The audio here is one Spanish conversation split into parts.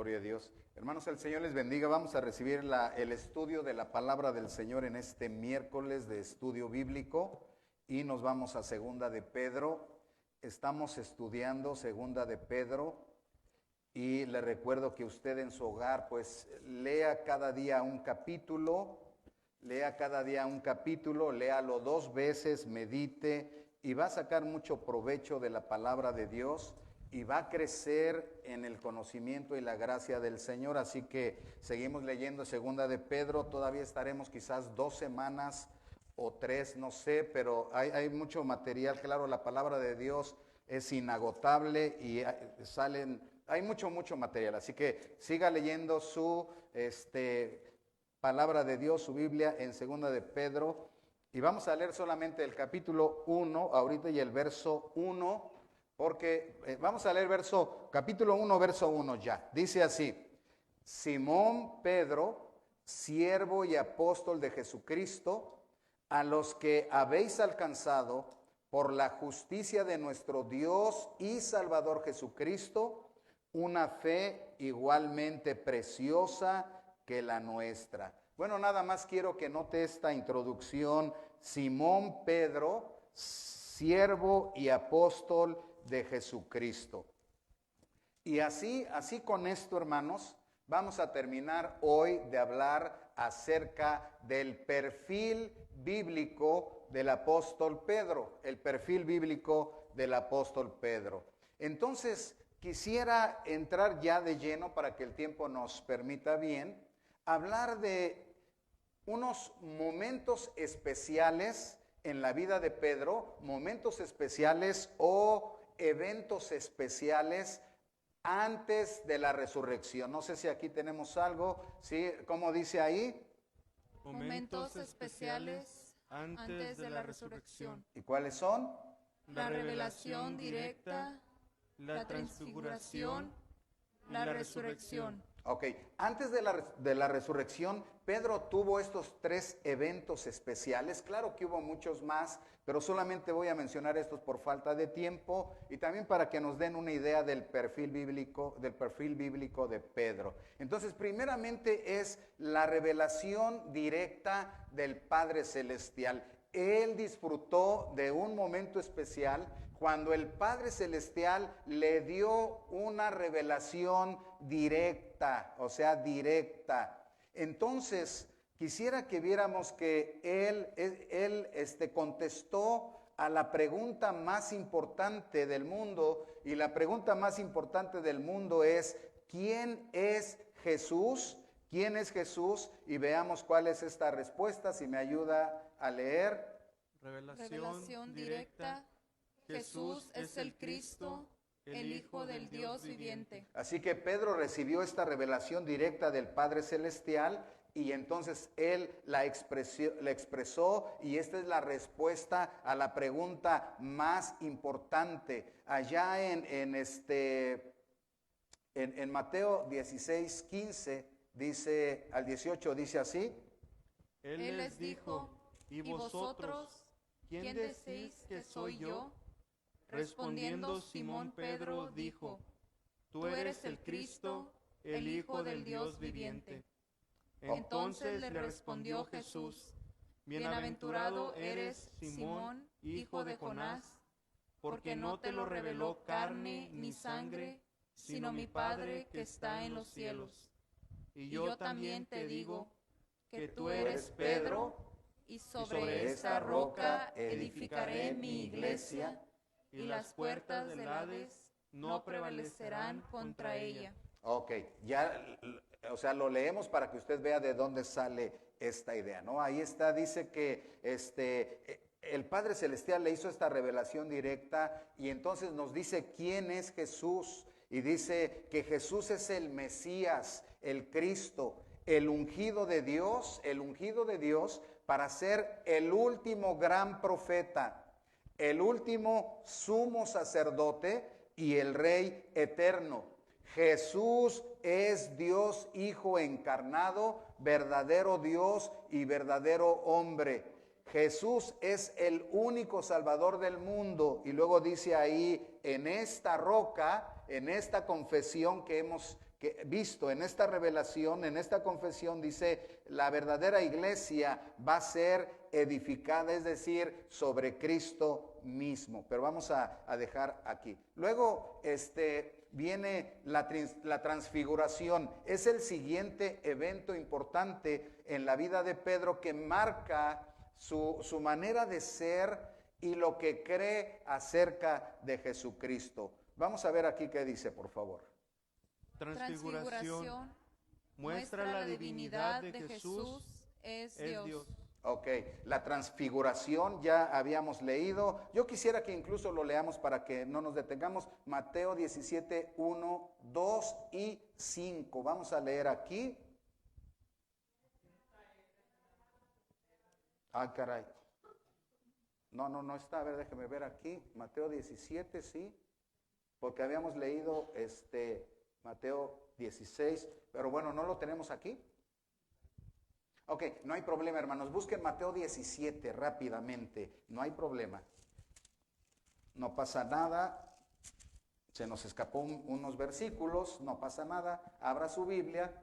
Gloria a Dios. Hermanos, el Señor les bendiga. Vamos a recibir el estudio de la palabra del Señor en este miércoles de estudio bíblico y nos vamos a Segunda de Pedro. Estamos estudiando Segunda de Pedro y le recuerdo que usted en su hogar pues lea cada día un capítulo, léalo 2 veces, medite y va a sacar mucho provecho de la palabra de Dios y va a crecer en el conocimiento y la gracia del Señor. Así que seguimos leyendo Segunda de Pedro, todavía estaremos quizás 2 semanas o 3, no sé, pero hay mucho material. Claro, la palabra de Dios es inagotable y hay mucho material. Así que siga leyendo su palabra de Dios, su Biblia en Segunda de Pedro. Y vamos a leer solamente el capítulo 1 ahorita y el verso 1. Porque vamos a leer capítulo 1, verso 1 ya. Dice así: Simón Pedro, siervo y apóstol de Jesucristo, a los que habéis alcanzado por la justicia de nuestro Dios y Salvador Jesucristo, una fe igualmente preciosa que la nuestra. Bueno, nada más quiero que note esta introducción. Simón Pedro, siervo y apóstol de Jesucristo. Y así con esto, hermanos, vamos a terminar hoy de hablar acerca del perfil bíblico del apóstol Pedro, el perfil bíblico del apóstol Pedro. Entonces, quisiera entrar ya de lleno, para que el tiempo nos permita bien, hablar de unos momentos especiales en la vida de Pedro, momentos especiales o eventos especiales antes de la resurrección. No sé si aquí tenemos algo, ¿sí? ¿Cómo dice ahí? Momentos especiales antes de la resurrección. ¿Y cuáles son? La revelación directa, la transfiguración, la resurrección. Ok, antes de la resurrección, Pedro tuvo estos 3 eventos especiales. Claro que hubo muchos más, pero solamente voy a mencionar estos por falta de tiempo y también para que nos den una idea del perfil bíblico de Pedro. Entonces, primeramente es la revelación directa del Padre Celestial. Él disfrutó de un momento especial cuando el Padre Celestial le dio una revelación directa, o sea, directa. Entonces, quisiera que viéramos que él contestó a la pregunta más importante del mundo, y la pregunta más importante del mundo es: ¿quién es Jesús? ¿Quién es Jesús? Y veamos cuál es esta respuesta, si me ayuda a leer. Revelación directa. Jesús es el Cristo, el Hijo del Dios viviente. Así que Pedro recibió esta revelación directa del Padre Celestial y entonces él la expresó, y esta es la respuesta a la pregunta más importante. Allá en Mateo 16:15 dice al 18, dice así: Él les dijo: ¿y vosotros quién decís que soy yo? Respondiendo Simón Pedro dijo: Tú eres el Cristo, el Hijo del Dios viviente. Entonces le respondió Jesús: Bienaventurado eres, Simón, hijo de Jonás, porque no te lo reveló carne ni sangre, sino mi Padre que está en los cielos. Y yo también te digo que tú eres Pedro, y sobre esta roca edificaré mi iglesia, y las puertas del Hades no prevalecerán contra ella. Ok, ya, o sea, lo leemos para que usted vea de dónde sale esta idea, ¿no? Ahí está, dice que el Padre Celestial le hizo esta revelación directa y entonces nos dice quién es Jesús, y dice que Jesús es el Mesías, el Cristo, el ungido de Dios para ser el último gran profeta, el último sumo sacerdote y el Rey eterno. Jesús es Dios Hijo encarnado, verdadero Dios y verdadero hombre. Jesús es el único Salvador del mundo. Y luego dice ahí, en esta roca, en esta confesión que que visto en esta revelación, en esta confesión, dice, la verdadera iglesia va a ser edificada, es decir, sobre Cristo mismo. Pero vamos a dejar aquí. Luego, viene la transfiguración. Es el siguiente evento importante en la vida de Pedro que marca su manera de ser y lo que cree acerca de Jesucristo. Vamos a ver aquí qué dice, por favor. Transfiguración muestra la divinidad de Jesús es Dios. Ok, la transfiguración ya habíamos leído. Yo quisiera que incluso lo leamos para que no nos detengamos. Mateo 17, 1, 2 y 5. Vamos a leer aquí. Ah, caray. No está. A ver, déjeme ver aquí. Mateo 17, sí. Porque habíamos leído Mateo 16. Pero bueno, no lo tenemos aquí. Ok, no hay problema, hermanos. Busquen Mateo 17 rápidamente. No hay problema. No pasa nada. Se nos escapó unos versículos. No pasa nada. Abra su Biblia.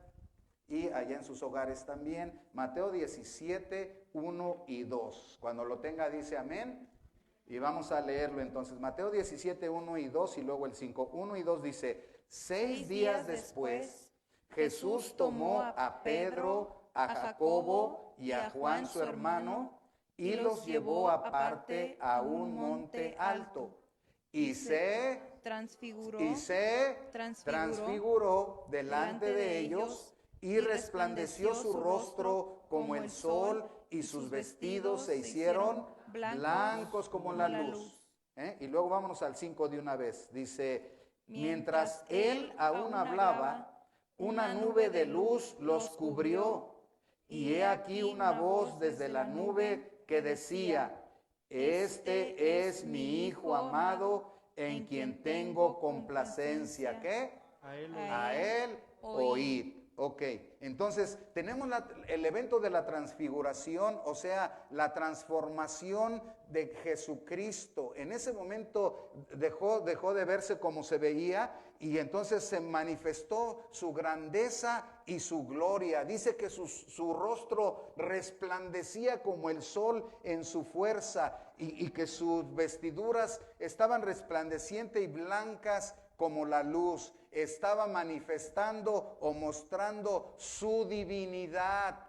Y allá en sus hogares también. Mateo 17, 1 y 2. Cuando lo tenga dice amén. Y vamos a leerlo entonces. Mateo 17, 1 y 2 y luego el 5. 1 y 2 dice, 6 días después, Jesús tomó a Pedro, a Jacobo y a Juan su hermano y los llevó aparte a un monte alto. Y se transfiguró delante de ellos y resplandeció su rostro como el sol y sus vestidos se hicieron blancos como la luz. Y luego vámonos al 5 de una vez. Dice, mientras él aún hablaba, una nube de luz los cubrió. Y he aquí una voz desde la nube que decía, este es mi Hijo amado en quien tengo complacencia. ¿Qué? A él oíd. Ok, entonces tenemos el evento de la transfiguración, o sea, la transformación de Jesucristo. En ese momento dejó de verse como se veía y entonces se manifestó su grandeza y su gloria. Dice que su rostro resplandecía como el sol en su fuerza y que sus vestiduras estaban resplandecientes y blancas como la luz. Estaba manifestando o mostrando su divinidad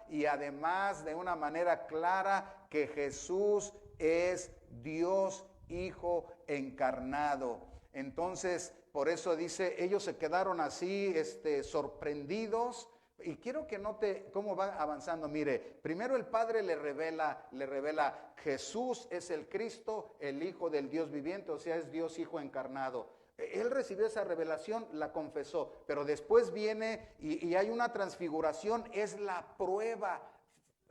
y además de una manera clara que Jesús es Dios Hijo encarnado. Entonces, por eso dice, ellos se quedaron así, sorprendidos. Y quiero que note cómo va avanzando. Mire, primero el Padre le revela, Jesús es el Cristo, el Hijo del Dios viviente, o sea, es Dios Hijo encarnado. Él recibió esa revelación, la confesó, pero después viene y hay una transfiguración, es la prueba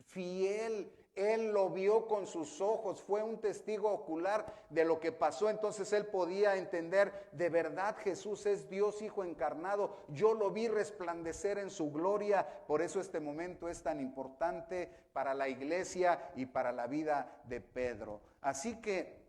fiel. Él lo vio con sus ojos, fue un testigo ocular de lo que pasó, entonces él podía entender, de verdad Jesús es Dios Hijo encarnado, yo lo vi resplandecer en su gloria, por eso este momento es tan importante para la iglesia y para la vida de Pedro. Así que,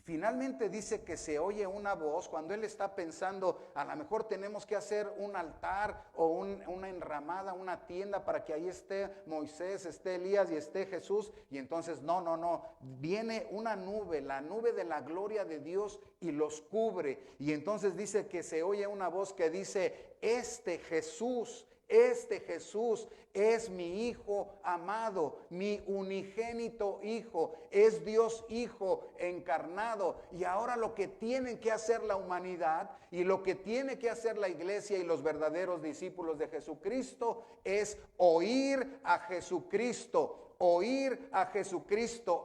finalmente dice que se oye una voz cuando él está pensando, a lo mejor tenemos que hacer un altar o una enramada, una tienda para que ahí esté Moisés, esté Elías y esté Jesús. Y entonces no, viene una nube, la nube de la gloria de Dios y los cubre. Y entonces dice que se oye una voz que dice, este Jesús es mi Hijo amado, mi unigénito Hijo, es Dios Hijo encarnado. Y ahora lo que tienen que hacer la humanidad y lo que tiene que hacer la iglesia y los verdaderos discípulos de Jesucristo es oír a Jesucristo,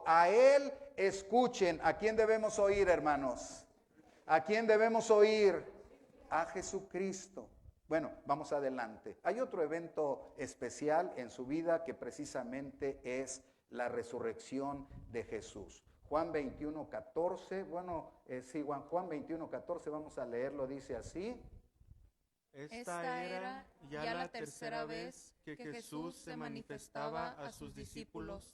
a Él escuchen. ¿A quién debemos oír, hermanos? ¿A quién debemos oír? A Jesucristo. Bueno, vamos adelante. Hay otro evento especial en su vida que precisamente es la resurrección de Jesús. Juan 21, 14, Juan 21, 14, vamos a leerlo, dice así. Esta era ya la tercera vez que Jesús se manifestaba a sus discípulos,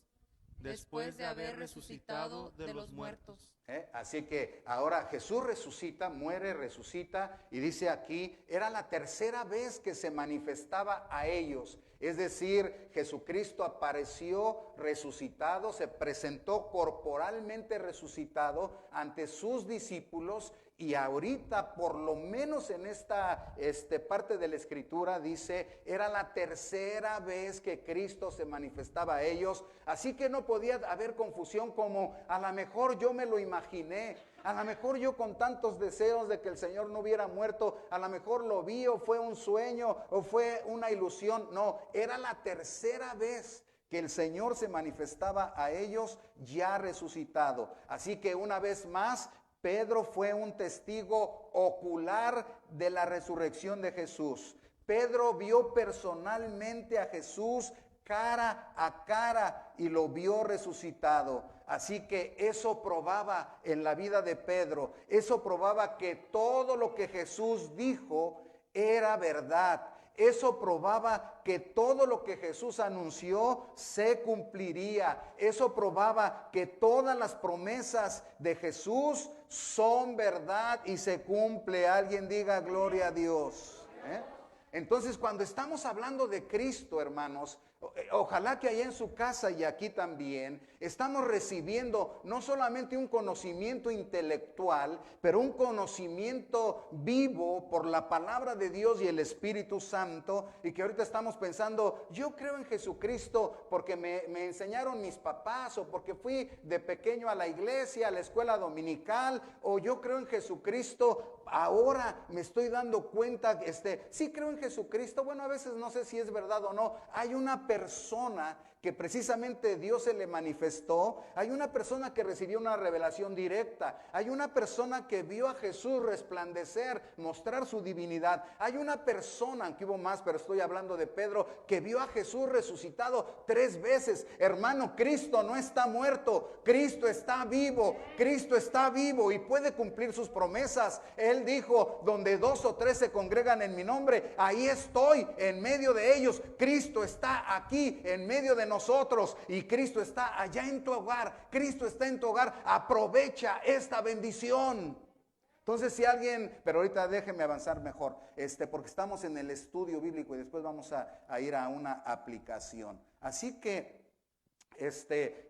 después de haber resucitado de los muertos. Así que ahora Jesús resucita, muere, resucita, y dice aquí, era la tercera vez que se manifestaba a ellos. Es decir, Jesucristo apareció resucitado, se presentó corporalmente resucitado ante sus discípulos, y ahorita, por lo menos en esta parte de la Escritura, dice, era la tercera vez que Cristo se manifestaba a ellos. Así que no podía haber confusión, como a lo mejor yo me lo imaginé, a lo mejor yo con tantos deseos de que el Señor no hubiera muerto, a lo mejor lo vi o fue un sueño o fue una ilusión. No, era la tercera vez que el Señor se manifestaba a ellos ya resucitado. Así que una vez más, Pedro fue un testigo ocular de la resurrección de Jesús. Pedro vio personalmente a Jesús cara a cara y lo vio resucitado. Así que eso probaba en la vida de Pedro, eso probaba que todo lo que Jesús dijo era verdad. Eso probaba que todo lo que Jesús anunció se cumpliría. Eso probaba que todas las promesas de Jesús son verdad y se cumple. Alguien diga gloria a Dios. Entonces, cuando estamos hablando de Cristo, hermanos, ojalá que allá en su casa y aquí también estamos recibiendo no solamente un conocimiento intelectual, pero un conocimiento vivo por la palabra de Dios y el Espíritu Santo, y que ahorita estamos pensando, yo creo en Jesucristo porque me enseñaron mis papás, o porque fui de pequeño a la iglesia, a la escuela dominical, o yo creo en Jesucristo. Ahora me estoy dando cuenta, sí creo en Jesucristo. Bueno, a veces no sé si es verdad o no. Hay una persona que precisamente Dios se le manifestó. Hay una persona que recibió una revelación directa. Hay una persona que vio a Jesús resplandecer, mostrar su divinidad. Hay una persona, aunque hubo más, pero estoy hablando de Pedro, que vio a Jesús resucitado 3 veces. Hermano, Cristo no está muerto, Cristo está vivo, Cristo está vivo y puede cumplir sus promesas. Él dijo, donde 2 o 3 se congregan en mi nombre, ahí estoy en medio de ellos. Cristo está aquí en medio de nosotros, y Cristo está allá en tu hogar. Cristo está en tu hogar. Aprovecha esta bendición. Entonces, si alguien, pero ahorita déjeme avanzar mejor, porque estamos en el estudio bíblico y después vamos a ir a una aplicación. Así que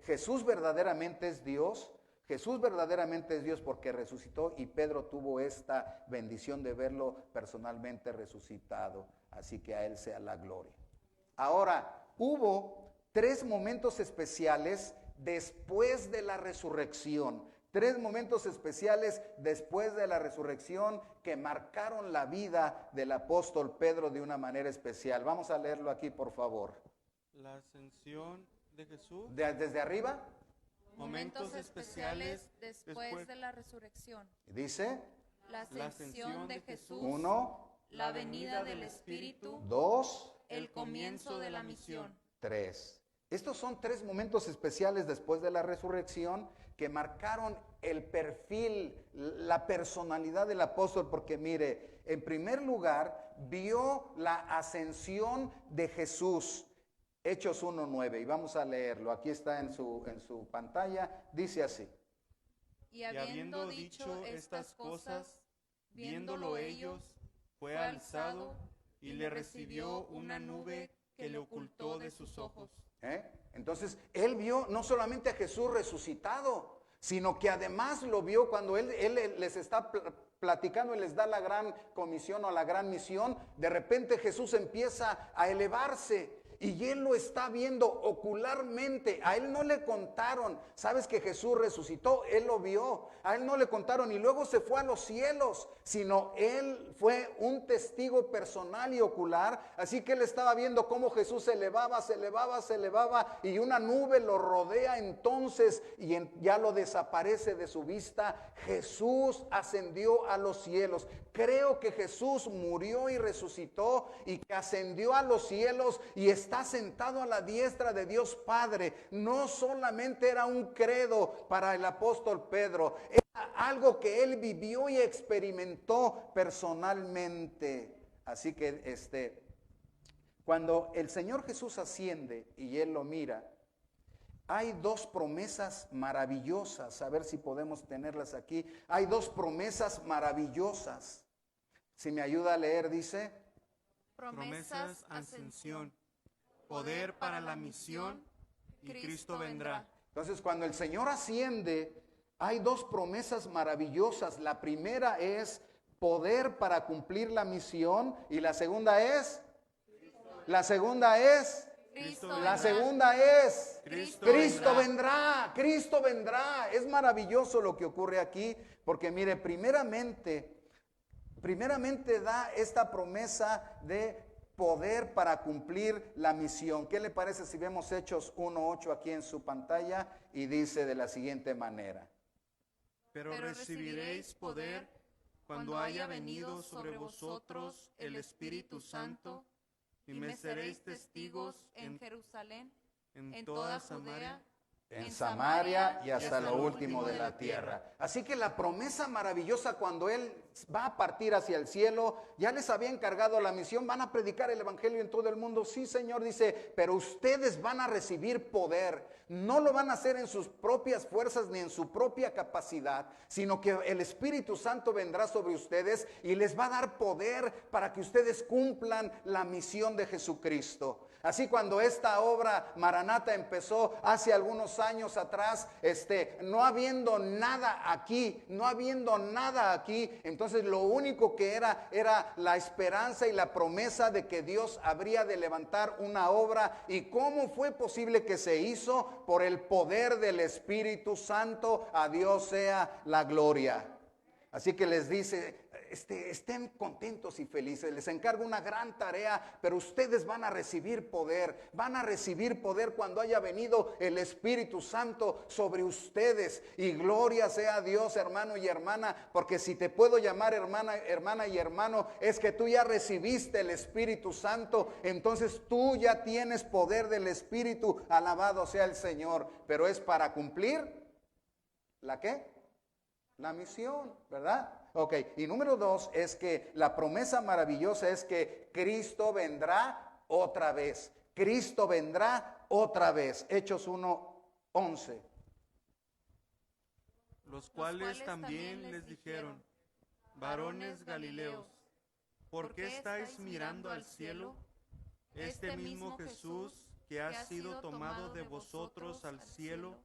Jesús verdaderamente es Dios. Jesús verdaderamente es Dios porque resucitó, y Pedro tuvo esta bendición de verlo personalmente resucitado. Así que a él sea la gloria. Ahora, hubo 3 momentos especiales después de la resurrección. 3 momentos especiales después de la resurrección que marcaron la vida del apóstol Pedro de una manera especial. Vamos a leerlo aquí, por favor. La ascensión de Jesús. Desde arriba. Momentos especiales después de la resurrección. Dice. La ascensión de Jesús. 1. La venida del Espíritu. 2. El comienzo de la misión. 3. Estos son 3 momentos especiales después de la resurrección que marcaron el perfil, la personalidad del apóstol, porque mire, en primer lugar, vio la ascensión de Jesús. Hechos 1:9, y vamos a leerlo. Aquí está en su pantalla, dice así. Y habiendo dicho estas cosas, viéndolo ellos, fue alzado y le recibió una nube que le ocultó de sus ojos. Entonces, él vio no solamente a Jesús resucitado, sino que además lo vio cuando él les está platicando y les da la gran comisión o la gran misión. De repente Jesús empieza a elevarse y él lo está viendo ocularmente. A él no le contaron, ¿sabes que Jesús resucitó? Él lo vio. A él no le contaron y luego se fue a los cielos, sino él fue un testigo personal y ocular. Así que él estaba viendo cómo Jesús se elevaba, y una nube lo rodea entonces y ya lo desaparece de su vista. Jesús ascendió a los cielos. Creo que Jesús murió y resucitó y que ascendió a los cielos y está sentado a la diestra de Dios Padre. No solamente era un credo para el apóstol Pedro, era algo que él vivió y experimentó personalmente. Así que cuando el Señor Jesús asciende y él lo mira, hay dos promesas maravillosas. A ver si podemos tenerlas aquí. Hay dos promesas maravillosas. Si me ayuda a leer, dice. Promesas, ascensión, poder para la misión y Cristo vendrá. Entonces, cuando el Señor asciende, hay dos promesas maravillosas. La primera es poder para cumplir la misión y la segunda es Cristo vendrá. Cristo vendrá. Es maravilloso lo que ocurre aquí, porque mire, primeramente da esta promesa de poder para cumplir la misión. ¿Qué le parece si vemos Hechos 1:8 aquí en su pantalla? Y dice de la siguiente manera. Pero recibiréis poder cuando haya venido sobre vosotros el Espíritu Santo, y me seréis testigos en Jerusalén, en toda Judea, en Samaria y hasta lo último de la tierra. Así que la promesa maravillosa cuando Él va a partir hacia el cielo, ya les había encargado la misión, van a predicar el evangelio en todo el mundo. Sí, Señor, dice, pero ustedes van a recibir poder. No lo van a hacer en sus propias fuerzas ni en su propia capacidad, sino que el Espíritu Santo vendrá sobre ustedes y les va a dar poder para que ustedes cumplan la misión de Jesucristo. Así cuando esta obra Maranata empezó hace algunos años atrás, no habiendo nada aquí, entonces lo único que era la esperanza y la promesa de que Dios habría de levantar una obra. ¿Y cómo fue posible que se hizo? Por el poder del Espíritu Santo. A Dios sea la gloria. Así que les dice, estén contentos y felices, les encargo una gran tarea, pero ustedes van a recibir poder cuando haya venido el Espíritu Santo sobre ustedes. Y gloria sea a Dios, hermano y hermana, porque si te puedo llamar hermana y hermano, es que tú ya recibiste el Espíritu Santo, entonces tú ya tienes poder del Espíritu, alabado sea el Señor, pero es para cumplir, ¿la qué? La misión, ¿verdad? Ok, y número 2 es que la promesa maravillosa es que Cristo vendrá otra vez. Cristo vendrá otra vez. Hechos 1:11. Los cuales también les dijeron, varones Galileos, ¿por qué estáis mirando al cielo? Este mismo Jesús que ha sido tomado de vosotros al cielo,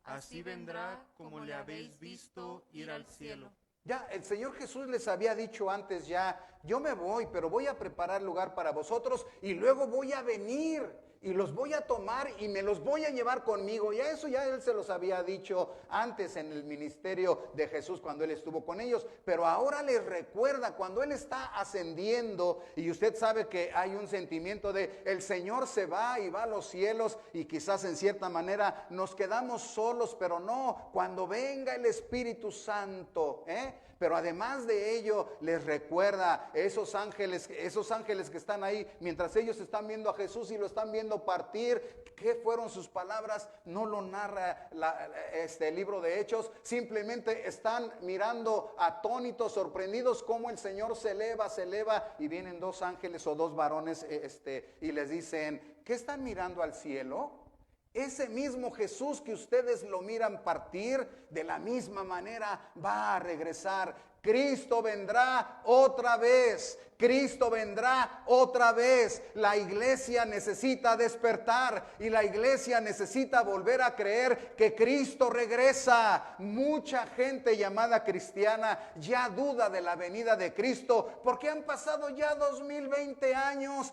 así vendrá como le habéis visto ir al cielo. Ya, el Señor Jesús les había dicho antes ya, yo me voy, pero voy a preparar lugar para vosotros y luego voy a venir y los voy a tomar y me los voy a llevar conmigo. Y eso ya Él se los había dicho antes en el ministerio de Jesús cuando Él estuvo con ellos. Pero ahora les recuerda cuando Él está ascendiendo y usted sabe que hay un sentimiento de el Señor se va y va a los cielos y quizás en cierta manera nos quedamos solos, pero no, cuando venga el Espíritu Santo, Pero además de ello les recuerda esos ángeles que están ahí mientras ellos están viendo a Jesús y lo están viendo partir. ¿Qué fueron sus palabras? No lo narra el libro de Hechos. Simplemente están mirando atónitos, sorprendidos cómo el Señor se eleva y vienen dos ángeles o dos varones y les dicen, ¿qué están mirando al cielo? Ese mismo Jesús que ustedes lo miran partir, de la misma manera va a regresar. Cristo vendrá otra vez. Cristo vendrá otra vez. La iglesia necesita despertar y la iglesia necesita volver a creer que Cristo regresa. Mucha gente llamada cristiana ya duda de la venida de Cristo porque han pasado ya 2020 años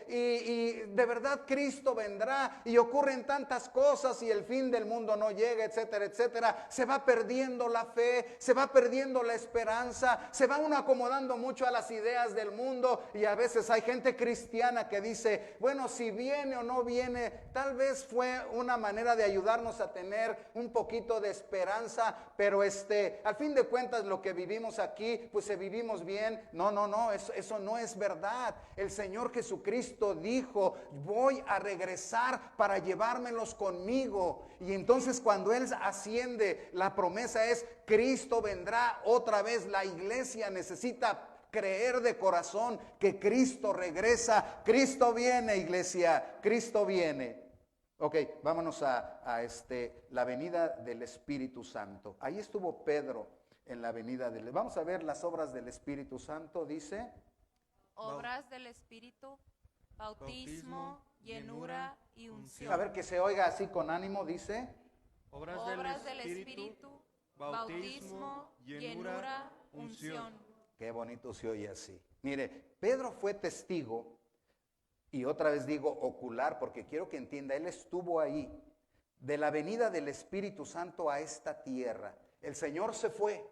y de verdad Cristo vendrá y ocurren tantas cosas y el fin del mundo no llega, etcétera, etcétera. Se va perdiendo la fe, se va perdiendo la esperanza, se va uno acomodando mucho a las ideas del mundo y a veces hay gente cristiana que dice, bueno, si viene o no viene, tal vez fue una manera de ayudarnos a tener un poquito de esperanza, pero al fin de cuentas lo que vivimos aquí, pues vivimos bien. No, eso no es verdad. El Señor Jesucristo dijo, voy a regresar para llevármelos conmigo. Y entonces cuando Él asciende, la promesa es, Cristo vendrá otra vez. La iglesia necesita creer de corazón que Cristo regresa. Cristo viene, iglesia, Cristo viene. Ok, vámonos a la venida del Espíritu Santo. Ahí estuvo Pedro en la venida del... Vamos a ver las obras del Espíritu Santo, dice... Obras del Espíritu, bautismo, llenura y unción. A ver, que se oiga así con ánimo, dice... Obras del Espíritu, bautismo, llenura, unción. Qué bonito se oye así. Mire, Pedro fue testigo, y otra vez digo ocular, porque quiero que entienda, él estuvo ahí, de la venida del Espíritu Santo a esta tierra. El Señor se fue,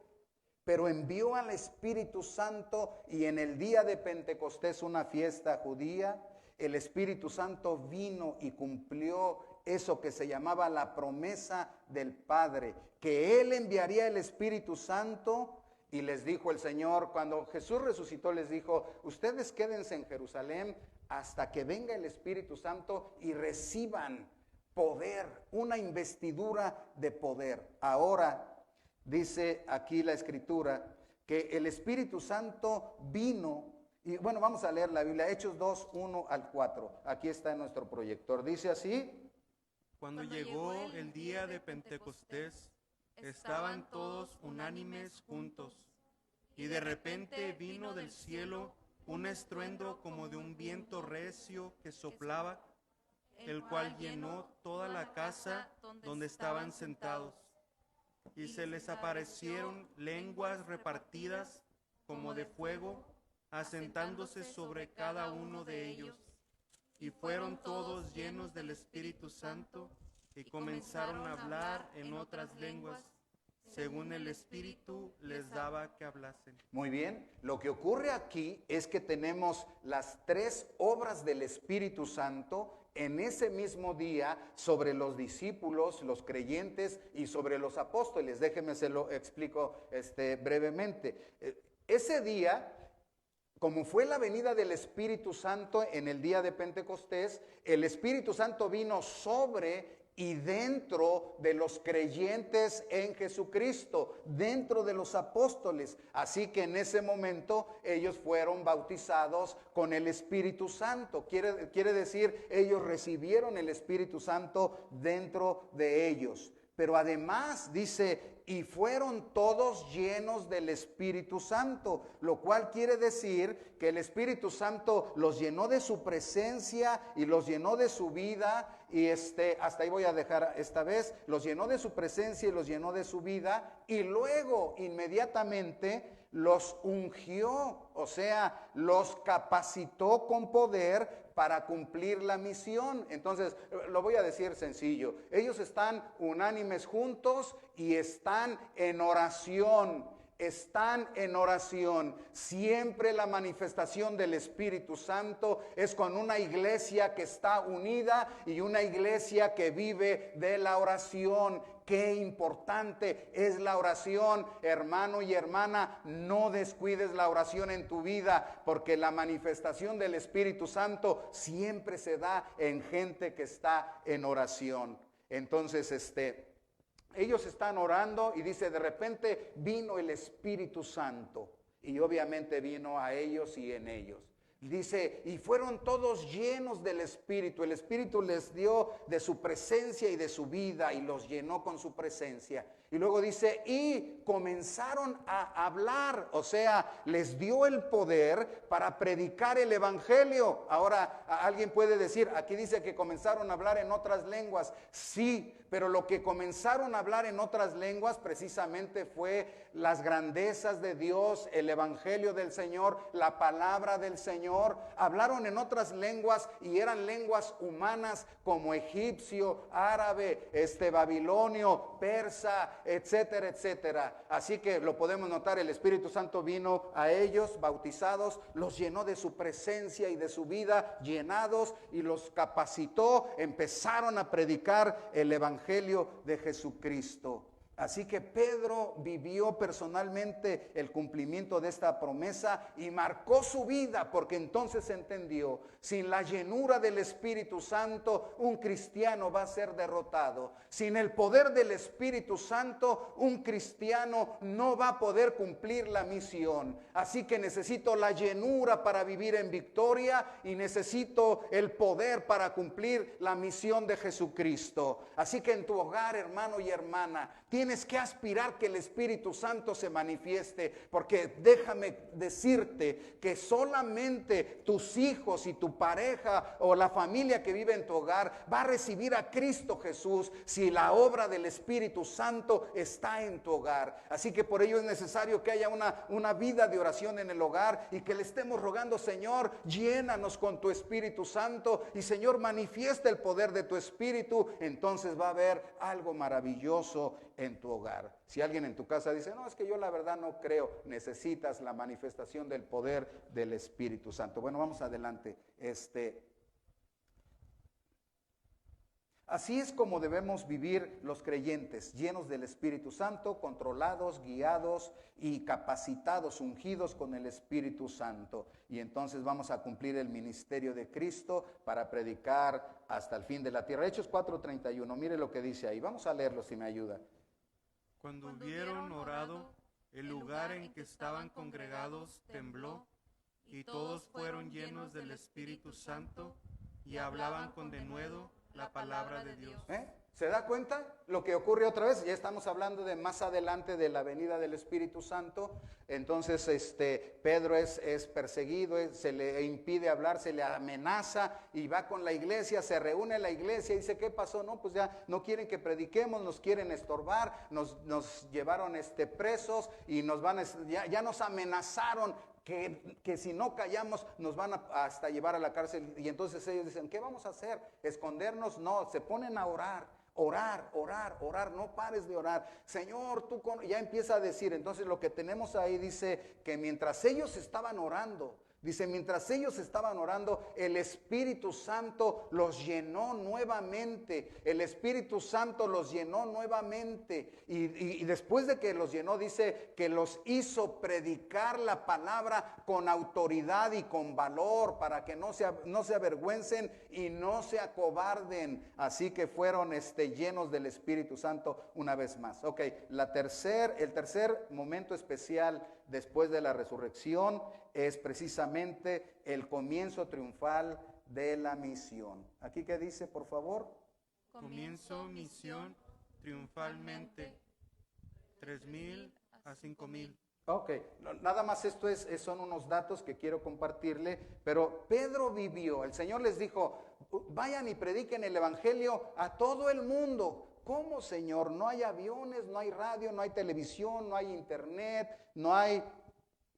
pero envió al Espíritu Santo, y en el día de Pentecostés, una fiesta judía, el Espíritu Santo vino y cumplió eso que se llamaba la promesa del Padre, que Él enviaría el Espíritu Santo. Y les dijo el Señor, cuando Jesús resucitó, les dijo, ustedes quédense en Jerusalén hasta que venga el Espíritu Santo y reciban poder, una investidura de poder. Ahora, dice aquí la Escritura, que el Espíritu Santo vino, y bueno, vamos a leer la Biblia, Hechos 2, 1 al 4. Aquí está en nuestro proyector. Dice así. Cuando llegó el día de Pentecostés, estaban todos unánimes juntos, y de repente vino del cielo un estruendo como de un viento recio que soplaba, el cual llenó toda la casa donde estaban sentados. Y se les aparecieron lenguas repartidas como de fuego, asentándose sobre cada uno de ellos. Y fueron todos llenos del Espíritu Santo, y comenzaron a hablar en otras lenguas, según el Espíritu les daba que hablasen. Muy bien, lo que ocurre aquí es que tenemos las tres obras del Espíritu Santo en ese mismo día sobre los discípulos, los creyentes y sobre los apóstoles. Déjenme se lo explico brevemente. Ese día, como fue la venida del Espíritu Santo en el día de Pentecostés, el Espíritu Santo vino sobre y dentro de los creyentes en Jesucristo, dentro de los apóstoles. Así que en ese momento ellos fueron bautizados con el Espíritu Santo. Quiere decir, ellos recibieron el Espíritu Santo dentro de ellos. Pero además dice, y fueron todos llenos del Espíritu Santo, lo cual quiere decir que el Espíritu Santo los llenó de su presencia y los llenó de su vida, y hasta ahí voy a dejar esta vez, los llenó de su presencia y los llenó de su vida, y luego inmediatamente los ungió, o sea, los capacitó con poder para cumplir la misión. Entonces, lo voy a decir sencillo, ellos están unánimes juntos y están en oración. Están en oración. Siempre la manifestación del Espíritu Santo es con una iglesia que está unida y una iglesia que vive de la oración. Qué importante es la oración, hermano y hermana. No descuides la oración en tu vida, porque la manifestación del Espíritu Santo siempre se da en gente que está en oración. Entonces, ellos están orando y dice, de repente vino el Espíritu Santo, y obviamente vino a ellos y en ellos. Dice, y fueron todos llenos del Espíritu. El Espíritu les dio de su presencia y de su vida y los llenó con su presencia. Y luego dice, y comenzaron a hablar, o sea, les dio el poder para predicar el Evangelio. Ahora, alguien puede decir, aquí dice que comenzaron a hablar en otras lenguas. Sí, pero lo que comenzaron a hablar en otras lenguas precisamente fue las grandezas de Dios, el Evangelio del Señor, la palabra del Señor. Hablaron en otras lenguas y eran lenguas humanas como egipcio, árabe, babilonio, persa, etcétera, etcétera. Así que lo podemos notar, el Espíritu Santo vino a ellos bautizados, los llenó de su presencia y de su vida, llenados, y los capacitó, empezaron a predicar el Evangelio de Jesucristo. Así que Pedro vivió personalmente el cumplimiento de esta promesa y marcó su vida, porque entonces entendió, sin la llenura del Espíritu Santo, un cristiano va a ser derrotado. Sin el poder del Espíritu Santo, un cristiano no va a poder cumplir la misión. Así que necesito la llenura para vivir en victoria y necesito el poder para cumplir la misión de Jesucristo. Así que en tu hogar, hermano y hermana, tienes que aspirar que el Espíritu Santo se manifieste, porque déjame decirte que solamente tus hijos y tu pareja o la familia que vive en tu hogar va a recibir a Cristo Jesús si la obra del Espíritu Santo está en tu hogar. Así que por ello es necesario que haya una vida de oración en el hogar y que le estemos rogando: Señor, llénanos con tu Espíritu Santo, y Señor, manifiesta el poder de tu Espíritu. Entonces va a haber algo maravilloso en tu hogar. Si alguien en tu casa dice: no, es que yo la verdad no creo, necesitas la manifestación del poder del Espíritu Santo. Bueno, vamos adelante. Así es como debemos vivir los creyentes, llenos del Espíritu Santo, controlados, guiados y capacitados, ungidos con el Espíritu Santo. Y entonces vamos a cumplir el ministerio de Cristo para predicar hasta el fin de la tierra. Hechos 4:31, mire lo que dice ahí. Vamos a leerlo si me ayuda. Cuando hubieron orado, el lugar en que estaban congregados tembló, y todos fueron llenos del Espíritu Santo y hablaban con denuedo la palabra de Dios. ¿Se da cuenta lo que ocurre otra vez? Ya estamos hablando de más adelante de la venida del Espíritu Santo. Entonces Pedro es perseguido, se le impide hablar, se le amenaza y va con la iglesia, se reúne la iglesia y dice: ¿qué pasó? No, pues ya no quieren que prediquemos, nos quieren estorbar, nos llevaron presos y ya nos amenazaron. Que si no callamos nos van hasta llevar a la cárcel. Y entonces ellos dicen: ¿qué vamos a hacer? ¿Escondernos? No, se ponen a orar, no pares de orar. Señor, ya empieza a decir. Entonces lo que tenemos ahí dice que mientras ellos estaban orando, el Espíritu Santo los llenó nuevamente. El Espíritu Santo los llenó nuevamente. Y después de que los llenó, dice que los hizo predicar la palabra con autoridad y con valor, para que no se avergüencen y no se acobarden. Así que fueron llenos del Espíritu Santo una vez más. Ok, el tercer momento especial después de la resurrección es precisamente el comienzo triunfal de la misión. ¿Aquí qué dice, por favor? Comienzo misión triunfalmente, 3,000 a 5,000. Ok, nada más esto son unos datos que quiero compartirle, pero Pedro vivió, el Señor les dijo: vayan y prediquen el Evangelio a todo el mundo. ¿Cómo, Señor? No hay aviones, no hay radio, no hay televisión, no hay internet, no hay...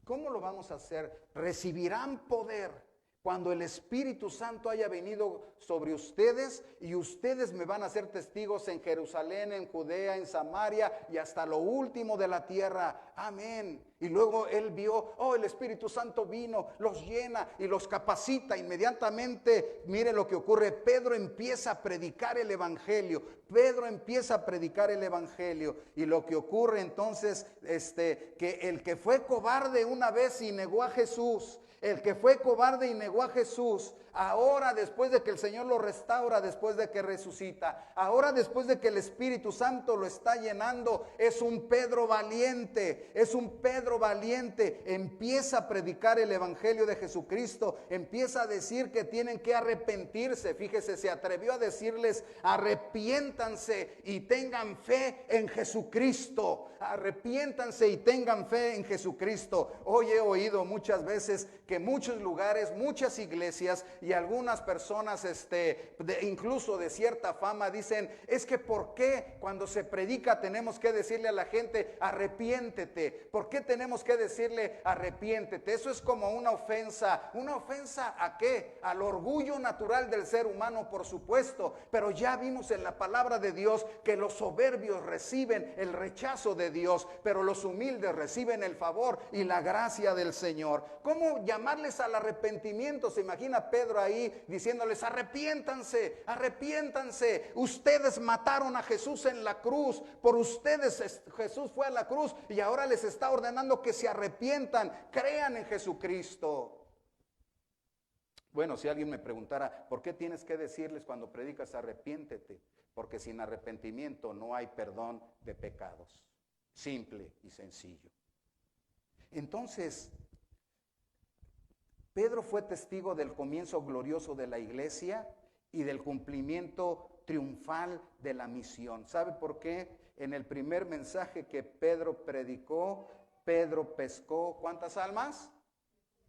¿Cómo lo vamos a hacer? Recibirán poder cuando el Espíritu Santo haya venido sobre ustedes, y ustedes me van a ser testigos en Jerusalén, en Judea, en Samaria y hasta lo último de la tierra. Amén. Y luego él vio, el Espíritu Santo vino, los llena y los capacita. Inmediatamente, mire lo que ocurre. Pedro empieza a predicar el Evangelio. Y lo que ocurre entonces, que el que fue cobarde una vez y negó a Jesús, ahora, después de que el Señor lo restaura, después de que resucita, ahora después de que el Espíritu Santo lo está llenando, es un Pedro valiente, empieza a predicar el Evangelio de Jesucristo, empieza a decir que tienen que arrepentirse. Fíjese, se atrevió a decirles: arrepiéntanse y tengan fe en Jesucristo. Hoy he oído muchas veces que muchos lugares, muchas iglesias y algunas personas, incluso de cierta fama, dicen: es que ¿por qué cuando se predica tenemos que decirle a la gente arrepiéntete? ¿Por qué tenemos que decirle arrepiéntete? Eso es como una ofensa. ¿Una ofensa a qué? Al orgullo natural del ser humano, por supuesto. Pero ya vimos en la palabra de Dios que los soberbios reciben el rechazo de Dios, pero los humildes reciben el favor y la gracia del Señor. ¿Cómo llamarles al arrepentimiento? Se imagina Pedro ahí diciéndoles: arrepiéntanse, arrepiéntanse. Ustedes mataron a Jesús en la cruz. Por ustedes Jesús fue a la cruz y ahora les está ordenando que se arrepientan, crean en Jesucristo. Bueno, si alguien me preguntara, ¿por qué tienes que decirles cuando predicas arrepiéntete? Porque sin arrepentimiento no hay perdón de pecados. Simple y sencillo. Entonces, Pedro fue testigo del comienzo glorioso de la iglesia y del cumplimiento triunfal de la misión. ¿Sabe por qué? En el primer mensaje que Pedro predicó, Pedro pescó, ¿cuántas almas?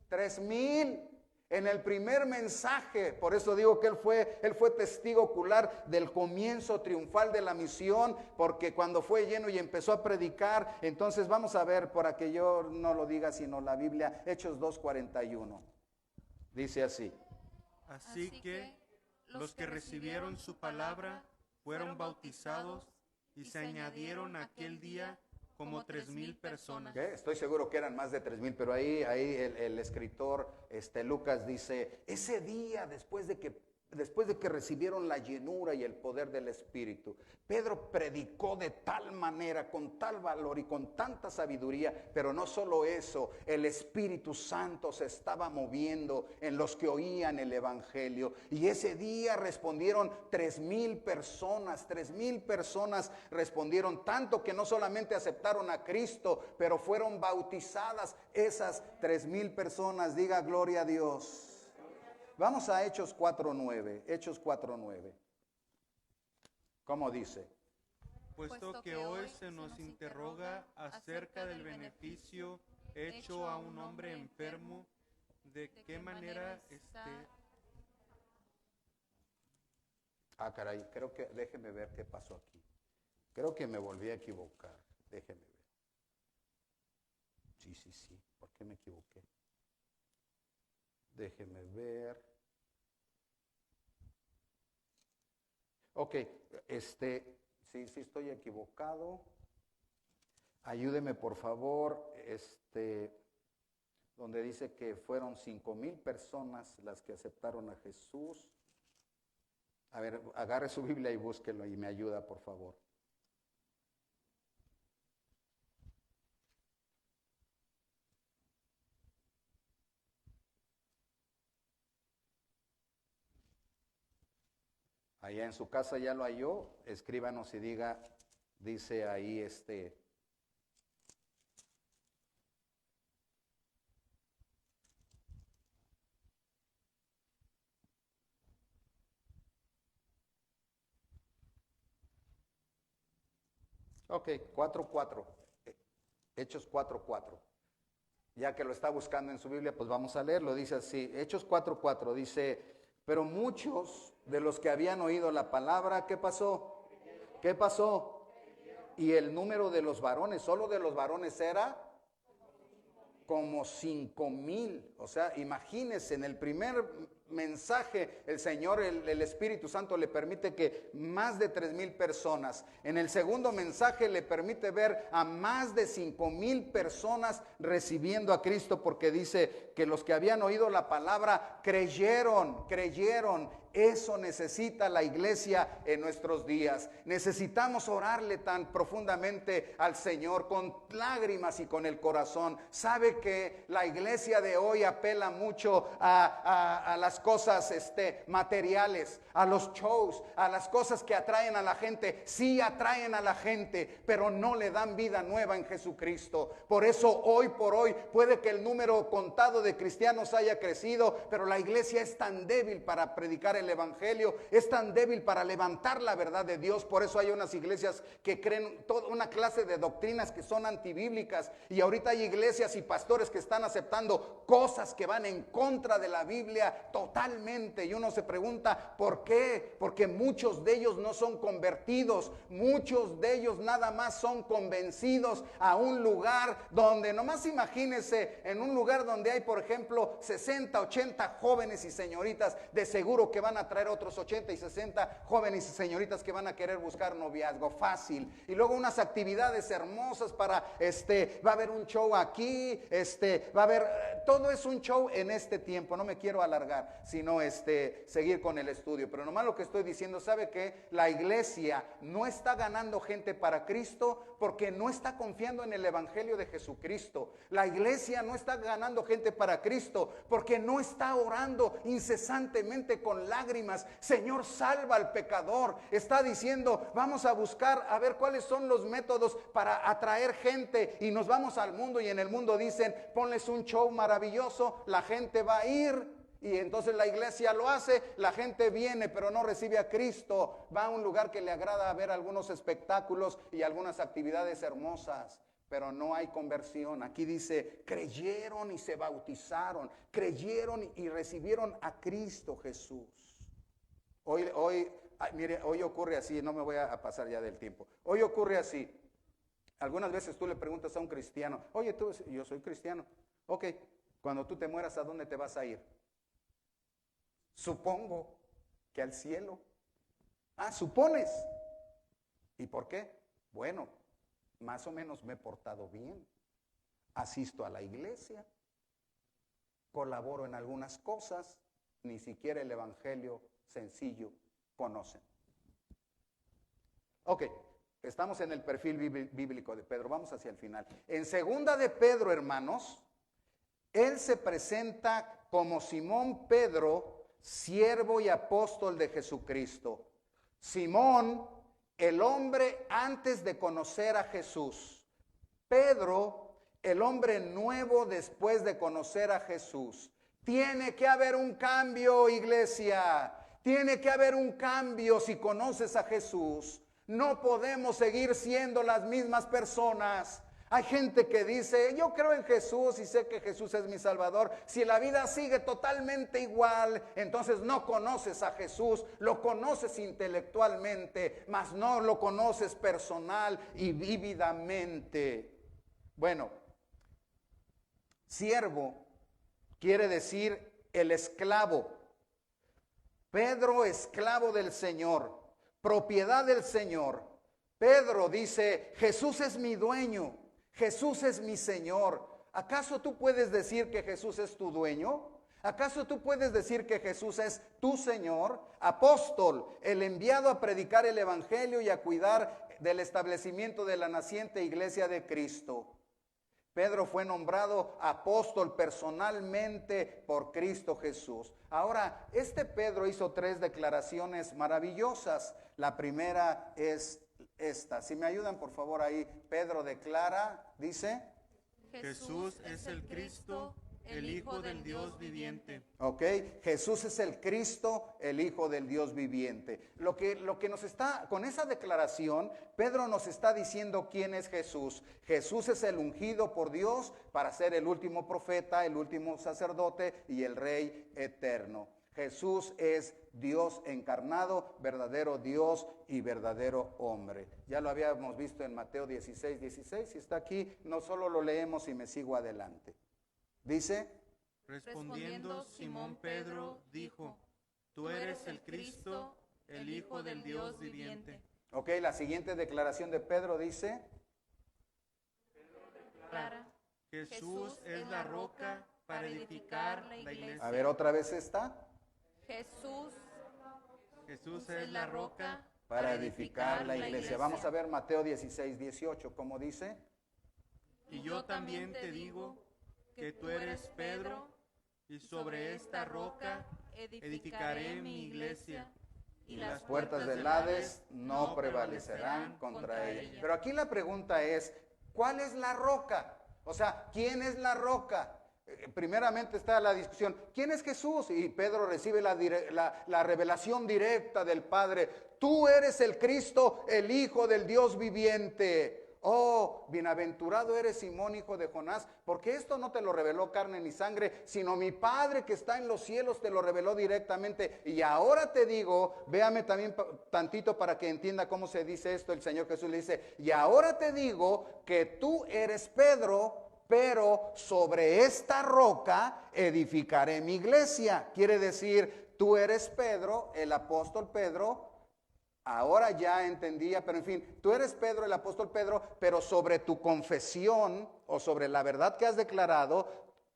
3,000. En el primer mensaje, por eso digo que él fue testigo ocular del comienzo triunfal de la misión, porque cuando fue lleno y empezó a predicar, entonces vamos a ver, para que yo no lo diga sino la Biblia, Hechos 2:41. Dice así: Así que los que recibieron su palabra fueron bautizados y se añadieron aquel día como 3,000 personas. ¿Qué? Estoy seguro que eran más de 3,000, pero ahí el escritor Lucas dice: ese día después de que recibieron la llenura y el poder del Espíritu, Pedro predicó de tal manera, con tal valor y con tanta sabiduría, pero no solo eso, el Espíritu Santo se estaba moviendo en los que oían el Evangelio, y ese día respondieron 3,000 personas, 3,000 personas respondieron, tanto que no solamente aceptaron a Cristo, pero fueron bautizadas esas 3,000 personas. Diga gloria a Dios. Vamos a Hechos 4:9. Hechos 4:9. ¿Cómo dice? Puesto que hoy se nos interroga acerca del beneficio hecho a un hombre enfermo, de qué manera Caray, déjeme ver qué pasó aquí. Creo que me volví a equivocar. Déjeme ver. Sí. ¿Por qué me equivoqué? Déjeme ver. Ok, sí estoy equivocado. Ayúdeme por favor, donde dice que fueron 5,000 personas las que aceptaron a Jesús. A ver, agarre su Biblia y búsquelo y me ayuda, por favor. Allá en su casa ya lo halló, escríbanos y dice ahí Ok, 4:4, Hechos 4:4. Ya que lo está buscando en su Biblia, pues vamos a leerlo. Dice así, Hechos 4:4, dice: pero muchos de los que habían oído la palabra, ¿qué pasó? ¿Qué pasó? Y el número de los varones, solo de los varones era como 5,000. O sea, imagínense, en el primer mensaje el Señor, el Espíritu Santo le permite que más de 3,000 personas. En el segundo mensaje le permite ver a más de 5,000 personas recibiendo a Cristo, porque dice que los que habían oído la palabra creyeron. Eso necesita la iglesia en nuestros días. Necesitamos orarle tan profundamente al Señor con lágrimas y con el corazón. Sabe que la iglesia de hoy apela mucho a las cosas materiales, a los shows, a las cosas que atraen a la gente. Sí atraen a la gente, pero no le dan vida nueva en Jesucristo. Por eso hoy por hoy puede que el número contado de cristianos haya crecido, pero la iglesia es tan débil para predicar el Evangelio, es tan débil para levantar la verdad de Dios. Por eso hay unas iglesias que creen toda una clase de doctrinas que son antibíblicas, y ahorita hay iglesias y pastores que están aceptando cosas que van en contra de la Biblia totalmente. Y uno se pregunta, ¿por qué? Porque muchos de ellos no son convertidos, muchos de ellos nada más son convencidos a un lugar donde, nomás imagínense, en un lugar donde hay, por ejemplo, 60, 80 jóvenes y señoritas, de seguro que van a traer otros 80 y 60 jóvenes y señoritas que van a querer buscar noviazgo fácil. Y luego unas actividades hermosas para, va a haber un show aquí, va a haber, todo es un show en este tiempo. No me quiero alargar, sino seguir con el estudio. Pero nomás lo que estoy diciendo, ¿sabe qué? La iglesia no está ganando gente para Cristo porque no está confiando en el evangelio de Jesucristo. La iglesia no está ganando gente para Cristo porque no está orando incesantemente con lágrimas: Señor, salva al pecador. Está diciendo, vamos a buscar a ver cuáles son los métodos para atraer gente, y nos vamos al mundo, y en el mundo dicen, ponles un show maravilloso, la gente va a ir. Y entonces la iglesia lo hace, la gente viene pero no recibe a Cristo, va a un lugar que le agrada ver algunos espectáculos y algunas actividades hermosas, pero no hay conversión. Aquí dice, creyeron y se bautizaron, creyeron y recibieron a Cristo Jesús. Mire, hoy ocurre así, no me voy a pasar ya del tiempo. Hoy ocurre así. Algunas veces tú le preguntas a un cristiano, oye, yo soy cristiano. Ok, cuando tú te mueras, ¿a dónde te vas a ir? Supongo que al cielo. ¿Supones? ¿Y por qué? Bueno, más o menos me he portado bien. Asisto a la iglesia, colaboro en algunas cosas, ni siquiera el evangelio sencillo conocen. Ok, estamos en el perfil bíblico de Pedro, vamos hacia el final. En segunda de Pedro, hermanos, él se presenta como Simón Pedro, siervo y apóstol de Jesucristo. Simón, el hombre antes de conocer a Jesús. Pedro, el hombre nuevo después de conocer a Jesús. Tiene que haber un cambio, iglesia. Tiene que haber un cambio si conoces a Jesús. No podemos seguir siendo las mismas personas. Hay gente que dice, yo creo en Jesús y sé que Jesús es mi Salvador. Si la vida sigue totalmente igual, entonces no conoces a Jesús, lo conoces intelectualmente, mas no lo conoces personal y vívidamente. Bueno, siervo quiere decir el esclavo. Pedro, esclavo del Señor, propiedad del Señor. Pedro dice, Jesús es mi dueño. Jesús es mi Señor. ¿Acaso tú puedes decir que Jesús es tu dueño? ¿Acaso tú puedes decir que Jesús es tu Señor? Apóstol, el enviado a predicar el evangelio y a cuidar del establecimiento de la naciente iglesia de Cristo. Pedro fue nombrado apóstol personalmente por Cristo Jesús. Ahora, Pedro hizo 3 declaraciones maravillosas. La primera es esta. Si me ayudan por favor ahí. Pedro declara, dice: Jesús es el Cristo, el Hijo del Dios viviente. Ok, Jesús es el Cristo, el Hijo del Dios viviente. Lo que nos está, con esa declaración, Pedro nos está diciendo quién es Jesús. Jesús es el ungido por Dios para ser el último profeta, el último sacerdote y el Rey eterno. Jesús es Dios encarnado, verdadero Dios y verdadero hombre. Ya lo habíamos visto en Mateo 16:16. Si está aquí, no solo lo leemos y me sigo adelante. Dice: respondiendo Simón Pedro dijo, tú eres el Cristo, el Hijo del Dios viviente. Ok, la siguiente declaración de Pedro dice: Jesús es la roca para edificar la iglesia. A ver, otra vez está. Jesús es la roca para edificar la iglesia. Vamos a ver Mateo 16:18, ¿cómo dice? Y yo también te digo que tú eres Pedro, y sobre esta roca edificaré mi iglesia, y las puertas del Hades no prevalecerán contra ella. Pero aquí la pregunta es, ¿cuál es la roca? O sea, ¿quién es la roca? Primeramente está la discusión, ¿quién es Jesús? Y Pedro recibe la revelación directa del Padre. Tú eres el Cristo, el Hijo del Dios viviente. oh, bienaventurado eres Simón, hijo de Jonás, porque esto no te lo reveló carne ni sangre, sino mi Padre que está en los cielos te lo reveló directamente. Y ahora te digo, véame también tantito para que entienda cómo se dice esto. El Señor Jesús le dice, y ahora te digo que tú eres Pedro, pero sobre esta roca edificaré mi iglesia. Quiere decir, tú eres Pedro, el apóstol Pedro. Ahora ya entendía, pero en fin, tú eres Pedro, el apóstol Pedro, pero sobre tu confesión o sobre la verdad que has declarado,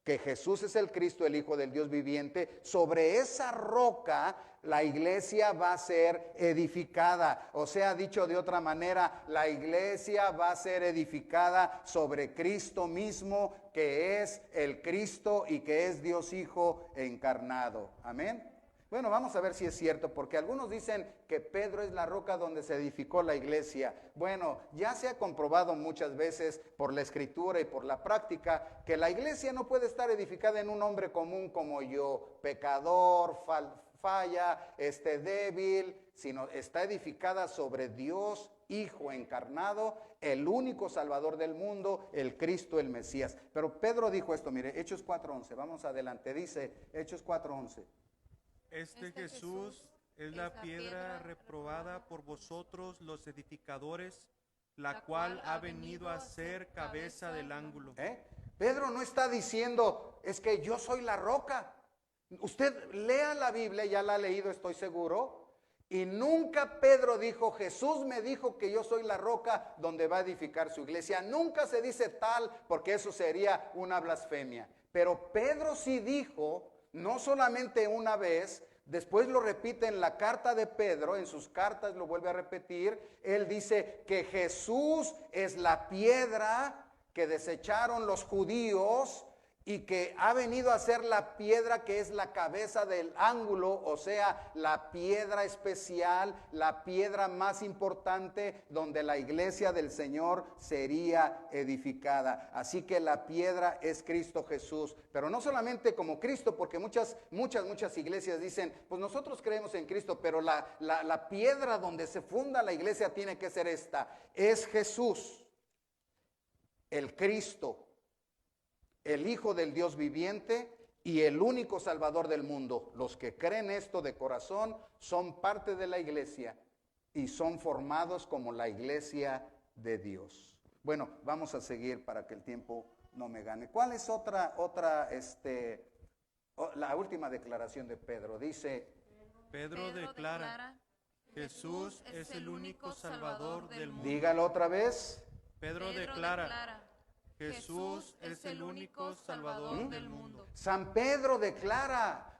que Jesús es el Cristo, el Hijo del Dios viviente, sobre esa roca la iglesia va a ser edificada. O sea, dicho de otra manera, la iglesia va a ser edificada sobre Cristo mismo, que es el Cristo y que es Dios Hijo encarnado. Amén. Bueno, vamos a ver si es cierto, porque algunos dicen que Pedro es la roca donde se edificó la iglesia. Bueno, ya se ha comprobado muchas veces por la escritura y por la práctica que la iglesia no puede estar edificada en un hombre común como yo, pecador, falla, débil, sino está edificada sobre Dios Hijo encarnado, el único Salvador del mundo, el Cristo, el Mesías. Pero Pedro dijo esto, mire, Hechos 4:11, vamos adelante, dice Hechos 4:11. Este Jesús es la piedra reprobada por vosotros los edificadores, la cual ha venido a ser cabeza del ángulo. Pedro no está diciendo, es que yo soy la roca. Usted lea la Biblia, ya la ha leído, estoy seguro, y nunca Pedro dijo, Jesús me dijo que yo soy la roca donde va a edificar su iglesia. Nunca se dice tal, porque eso sería una blasfemia. Pero Pedro sí dijo, no solamente una vez, después lo repite en la carta de Pedro, en sus cartas lo vuelve a repetir. Él dice que Jesús es la piedra que desecharon los judíos y que ha venido a ser la piedra que es la cabeza del ángulo, o sea, la piedra especial, la piedra más importante donde la iglesia del Señor sería edificada. Así que la piedra es Cristo Jesús, pero no solamente como Cristo, porque muchas iglesias dicen, pues nosotros creemos en Cristo, pero la piedra donde se funda la iglesia tiene que ser esta, es Jesús, el Cristo, el Hijo del Dios viviente y el único Salvador del mundo. Los que creen esto de corazón son parte de la iglesia y son formados como la iglesia de Dios. Bueno, vamos a seguir para que el tiempo no me gane. ¿Cuál es la última declaración de Pedro? Dice, Pedro declara, Jesús es el único Salvador del mundo. Dígalo otra vez. Pedro declara, Jesús es el único Salvador del mundo. San Pedro declara.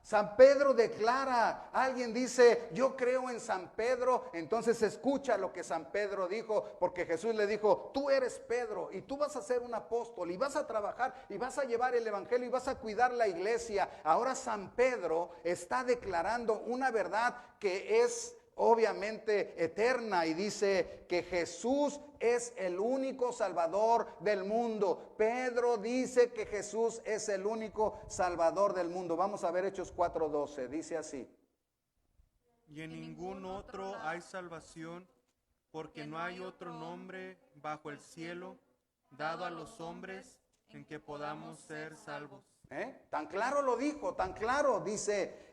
Alguien dice, yo creo en San Pedro, entonces escucha lo que San Pedro dijo, porque Jesús le dijo, tú eres Pedro y tú vas a ser un apóstol y vas a trabajar y vas a llevar el evangelio y vas a cuidar la iglesia. Ahora San Pedro está declarando una verdad que es obviamente eterna y dice que Jesús es el único Salvador del mundo. Pedro dice que Jesús es el único Salvador del mundo. Vamos a ver Hechos 4:12, dice así. Y en ningún otro hay salvación, porque no hay otro nombre bajo el cielo dado a los hombres en que podamos ser salvos. Tan claro lo dijo, tan claro dice,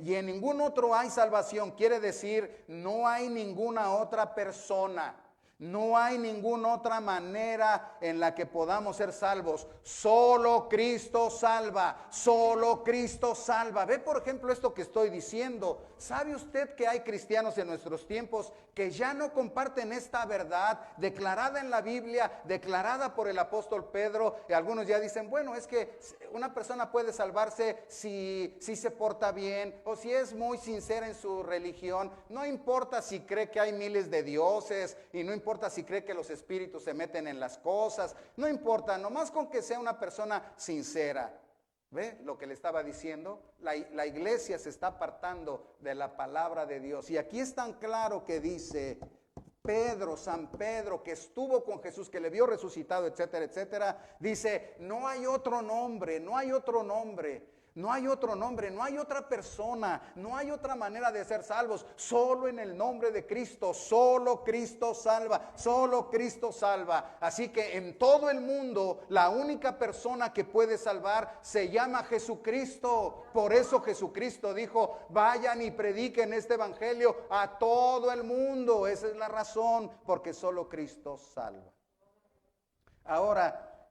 y en ningún otro hay salvación, quiere decir, no hay ninguna otra persona, no hay ninguna otra manera en la que podamos ser salvos. Solo Cristo salva, solo Cristo salva. Ve por ejemplo esto que estoy diciendo. ¿Sabe usted que hay cristianos en nuestros tiempos que ya no comparten esta verdad declarada en la Biblia, declarada por el apóstol Pedro? Y algunos ya dicen, bueno, es que una persona puede salvarse si se porta bien o si es muy sincera en su religión. No importa si cree que hay miles de dioses y no importa si cree que los espíritus se meten en las cosas. No importa, nomás con que sea una persona sincera. ¿Ve lo que le estaba diciendo? La iglesia se está apartando de la palabra de Dios. Y aquí es tan claro que dice Pedro, San Pedro, que estuvo con Jesús, que le vio resucitado, etcétera, etcétera. Dice, no hay otro nombre, no hay otro nombre. No hay otro nombre, no hay otra persona, no hay otra manera de ser salvos. Solo en el nombre de Cristo, solo Cristo salva, solo Cristo salva. Así que en todo el mundo, la única persona que puede salvar se llama Jesucristo. Por eso Jesucristo dijo, vayan y prediquen este evangelio a todo el mundo. Esa es la razón, porque solo Cristo salva. Ahora,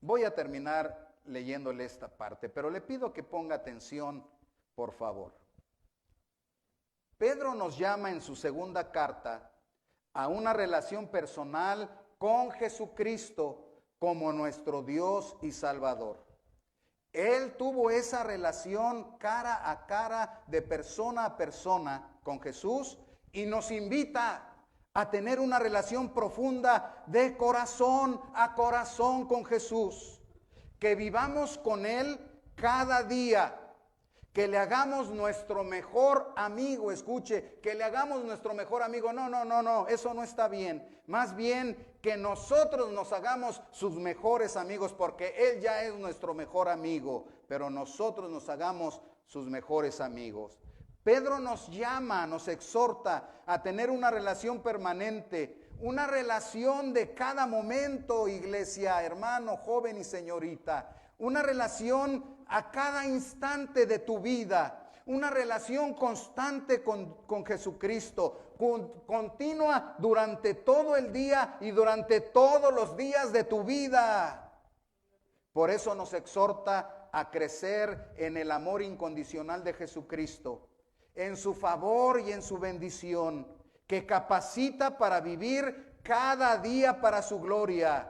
voy a terminar leyéndole esta parte, pero le pido que ponga atención, por favor. Pedro nos llama en su segunda carta a una relación personal con Jesucristo como nuestro Dios y Salvador. Él tuvo esa relación cara a cara, de persona a persona con Jesús, y nos invita a tener una relación profunda de corazón a corazón con Jesús. Que vivamos con Él cada día, que le hagamos nuestro mejor amigo. Escuche, que le hagamos nuestro mejor amigo. No, eso no está bien. Más bien que nosotros nos hagamos sus mejores amigos, porque Él ya es nuestro mejor amigo, pero nosotros nos hagamos sus mejores amigos. Pedro nos llama, nos exhorta a tener una relación permanente, una relación de cada momento, iglesia, hermano, joven y señorita, una relación a cada instante de tu vida, una relación constante con Jesucristo, continua durante todo el día y durante todos los días de tu vida. Por eso nos exhorta a crecer en el amor incondicional de Jesucristo, en su favor y en su bendición, que capacita para vivir cada día para su gloria.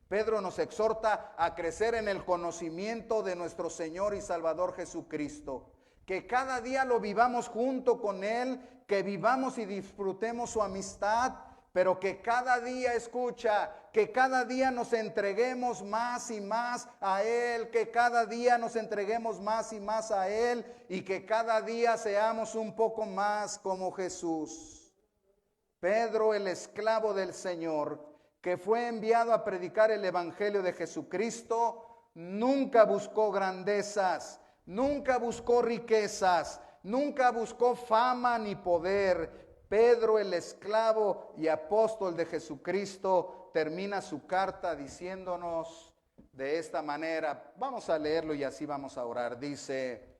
Pedro nos exhorta a crecer en el conocimiento de nuestro Señor y Salvador Jesucristo, que cada día lo vivamos junto con Él, que vivamos y disfrutemos su amistad, pero que cada día, escucha, que cada día nos entreguemos más y más a Él, que cada día nos entreguemos más y más a Él, y que cada día seamos un poco más como Jesús. Pedro, el esclavo del Señor, que fue enviado a predicar el evangelio de Jesucristo, nunca buscó grandezas, nunca buscó riquezas, nunca buscó fama ni poder. Pedro, el esclavo y apóstol de Jesucristo, termina su carta diciéndonos de esta manera. Vamos a leerlo y así vamos a orar. Dice: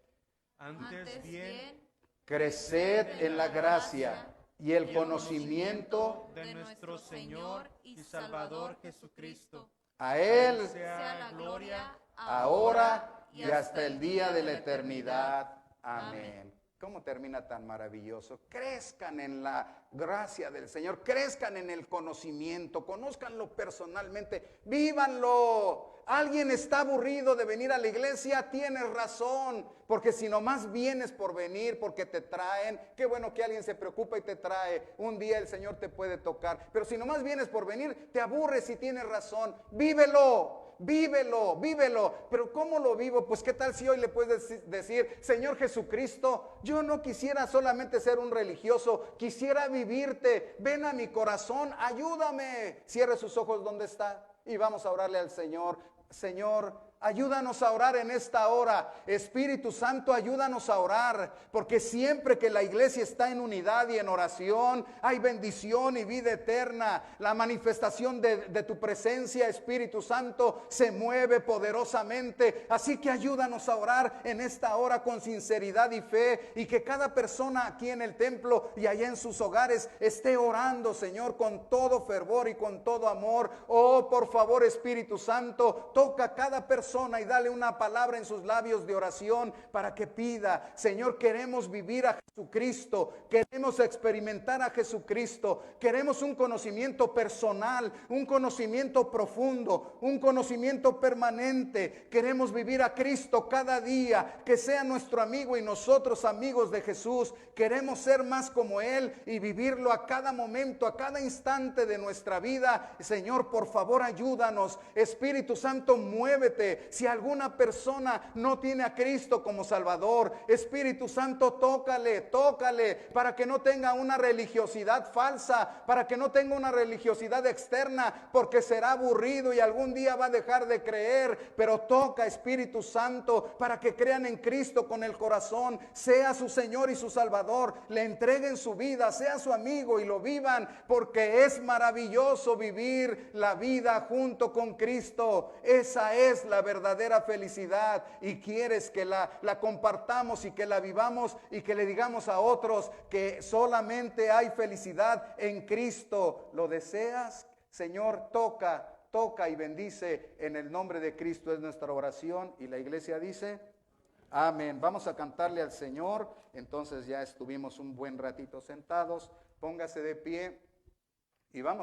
Antes bien, creced en la gracia y el conocimiento de nuestro Señor y Salvador Jesucristo. A Él sea la gloria ahora y hasta el día de la eternidad. Amén. ¿Cómo termina tan maravilloso? Crezcan en la gracia del Señor, crezcan en el conocimiento, conózcanlo personalmente, vívanlo. ¿Alguien está aburrido de venir a la iglesia? Tienes razón, porque si nomás vienes por venir, porque te traen, qué bueno que alguien se preocupa y te trae. Un día el Señor te puede tocar, pero si nomás vienes por venir, te aburres y tienes razón. Vívelo. Vívelo, vívelo. Pero ¿cómo lo vivo? Pues qué tal si hoy le puedes decir: Señor Jesucristo, yo no quisiera solamente ser un religioso, quisiera vivirte. Ven a mi corazón, ayúdame. Cierre sus ojos donde está y vamos a orarle al Señor. Señor, ayúdanos a orar en esta hora. Espíritu Santo, ayúdanos a orar, porque siempre que la iglesia está en unidad y en oración, hay bendición y vida eterna. La manifestación de tu presencia, Espíritu Santo, se mueve poderosamente. Así que ayúdanos a orar en esta hora con sinceridad y fe, y que cada persona aquí en el templo y allá en sus hogares esté orando, Señor, con todo fervor y con todo amor. Oh, por favor, Espíritu Santo, toca a cada persona y dale una palabra en sus labios de oración para que pida. Señor, queremos vivir a Jesucristo, queremos experimentar a Jesucristo, queremos un conocimiento personal, un conocimiento profundo, un conocimiento permanente. Queremos vivir a Cristo cada día, que sea nuestro amigo y nosotros amigos de Jesús. Queremos ser más como Él y vivirlo a cada momento, a cada instante de nuestra vida. Señor, por favor, ayúdanos. Espíritu Santo, muévete. bendice. Si alguna persona no tiene a Cristo como Salvador, Espíritu Santo, tócale, tócale, para que no tenga una religiosidad falsa, para que no tenga una religiosidad externa, porque será aburrido y algún día va a dejar de creer. Pero toca, Espíritu Santo, para que crean en Cristo con el corazón, sea su Señor y su Salvador, le entreguen su vida, sea su amigo y lo vivan, porque es maravilloso vivir la vida junto con Cristo. Esa es la verdadera felicidad, y quieres que la compartamos y que la vivamos y que le digamos a otros que solamente hay felicidad en Cristo. ¿Lo deseas? Señor, toca y bendice en el nombre de Cristo, es nuestra oración. Y la iglesia dice amén. Vamos a cantarle al Señor. Entonces ya estuvimos un buen ratito sentados. Póngase de pie y vamos